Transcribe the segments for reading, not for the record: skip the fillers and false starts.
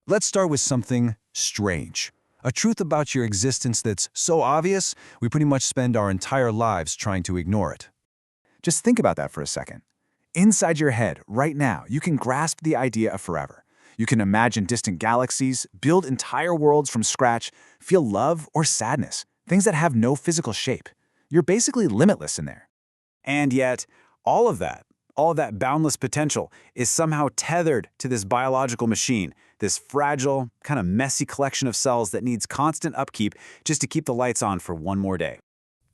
Let's start with something strange. A truth about your existence that's so obvious, we pretty much spend our entire lives trying to ignore it. Just think about that for a second. Inside your head, right now, you can grasp the idea of forever. You can imagine distant galaxies, build entire worlds from scratch, feel love or sadness, things that have no physical shape. You're basically limitless in there. And yet, all of that boundless potential is somehow tethered to this biological machine, this fragile, kind of messy collection of cells that needs constant upkeep just to keep the lights on for one more day.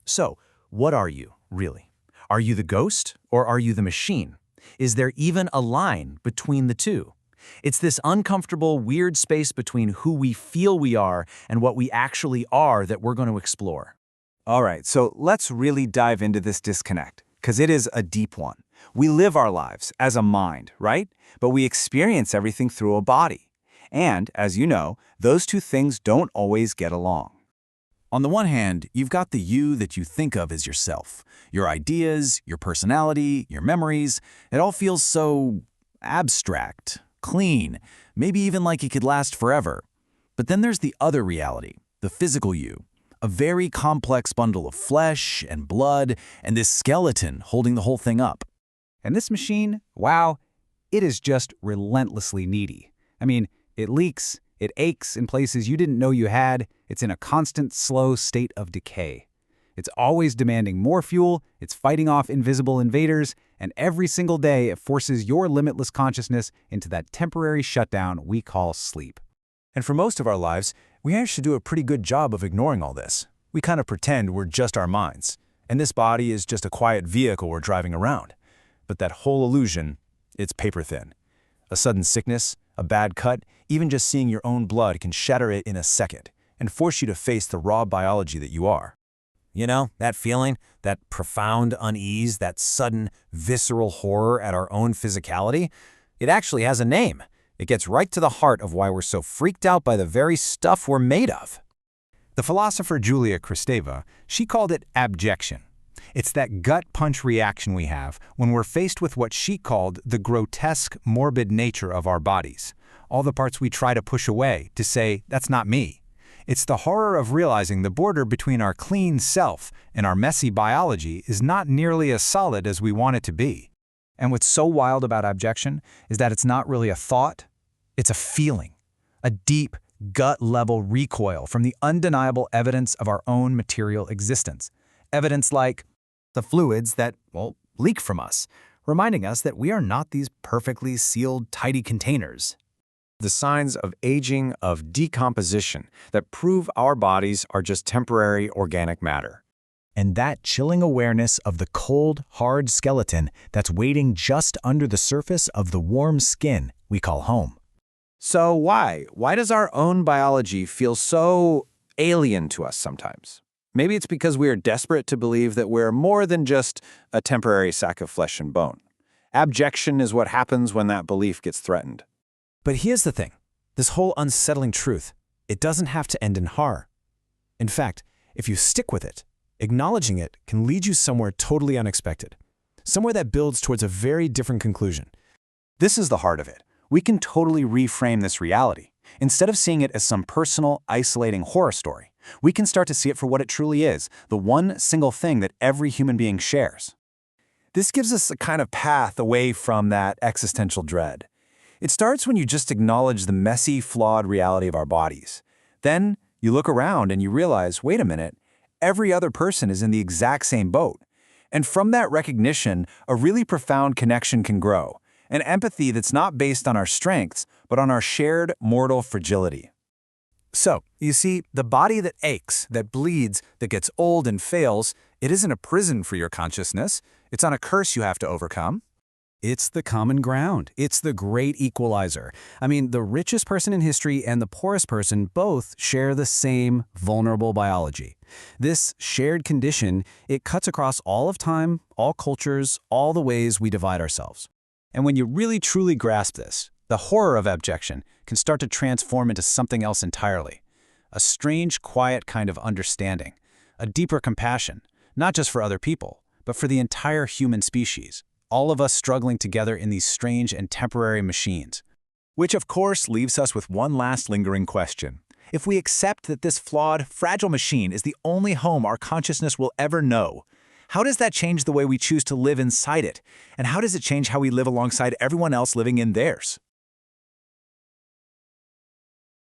So, what are you, really? Are you the ghost, or are you the machine? Is there even a line between the two? It's this uncomfortable, weird space between who we feel we are and what we actually are that we're going to explore. All right, so let's really dive into this disconnect, because it is a deep one. We live our lives as a mind, right? But we experience everything through a body. And, as you know, those two things don't always get along. On the one hand, you've got the you that you think of as yourself. Your ideas, your personality, your memories, it all feels so abstract, clean, maybe even like it could last forever. But then there's the other reality, the physical you, a very complex bundle of flesh and blood and this skeleton holding the whole thing up. And this machine, wow, it is just relentlessly needy. I mean, it leaks, it aches in places you didn't know you had, it's in a constant, slow state of decay. It's always demanding more fuel, it's fighting off invisible invaders, and every single day it forces your limitless consciousness into that temporary shutdown we call sleep. And for most of our lives, we actually do a pretty good job of ignoring all this. We kind of pretend we're just our minds, and this body is just a quiet vehicle we're driving around. But that whole illusion, it's paper thin. A sudden sickness, a bad cut, even just seeing your own blood can shatter it in a second and force you to face the raw biology that you are. You know, that feeling, that profound unease, that sudden, visceral horror at our own physicality, it actually has a name. It gets right to the heart of why we're so freaked out by the very stuff we're made of. The philosopher Julia Kristeva, she called it abjection. It's that gut punch reaction we have when we're faced with what she called the grotesque, morbid nature of our bodies. All the parts we try to push away, to say, that's not me. It's the horror of realizing the border between our clean self and our messy biology is not nearly as solid as we want it to be. And what's so wild about abjection is that it's not really a thought, it's a feeling, a deep, gut-level recoil from the undeniable evidence of our own material existence. Evidence like the fluids that, well, leak from us, reminding us that we are not these perfectly sealed, tidy containers. The signs of aging, of decomposition, that prove our bodies are just temporary organic matter. And that chilling awareness of the cold, hard skeleton that's waiting just under the surface of the warm skin we call home. So why? Why does our own biology feel so alien to us sometimes? Maybe it's because we are desperate to believe that we're more than just a temporary sack of flesh and bone. Abjection is what happens when that belief gets threatened. But here's the thing. This whole unsettling truth, it doesn't have to end in horror. In fact, if you stick with it, acknowledging it can lead you somewhere totally unexpected. Somewhere that builds towards a very different conclusion. This is the heart of it. We can totally reframe this reality. Instead of seeing it as some personal, isolating horror story, we can start to see it for what it truly is, the one single thing that every human being shares. This gives us a kind of path away from that existential dread. It starts when you just acknowledge the messy, flawed reality of our bodies. Then you look around and you realize, wait a minute, every other person is in the exact same boat. And from that recognition, a really profound connection can grow, an empathy that's not based on our strengths, but on our shared mortal fragility. So, you see, the body that aches, that bleeds, that gets old and fails, it isn't a prison for your consciousness. It's on a curse you have to overcome. It's the common ground. It's the great equalizer. I mean, the richest person in history and the poorest person both share the same vulnerable biology. This shared condition, it cuts across all of time, all cultures, all the ways we divide ourselves. And when you really truly grasp this, the horror of abjection can start to transform into something else entirely. A strange, quiet kind of understanding, a deeper compassion, not just for other people, but for the entire human species, all of us struggling together in these strange and temporary machines. Which, of course, leaves us with one last lingering question. If we accept that this flawed, fragile machine is the only home our consciousness will ever know, how does that change the way we choose to live inside it? And how does it change how we live alongside everyone else living in theirs?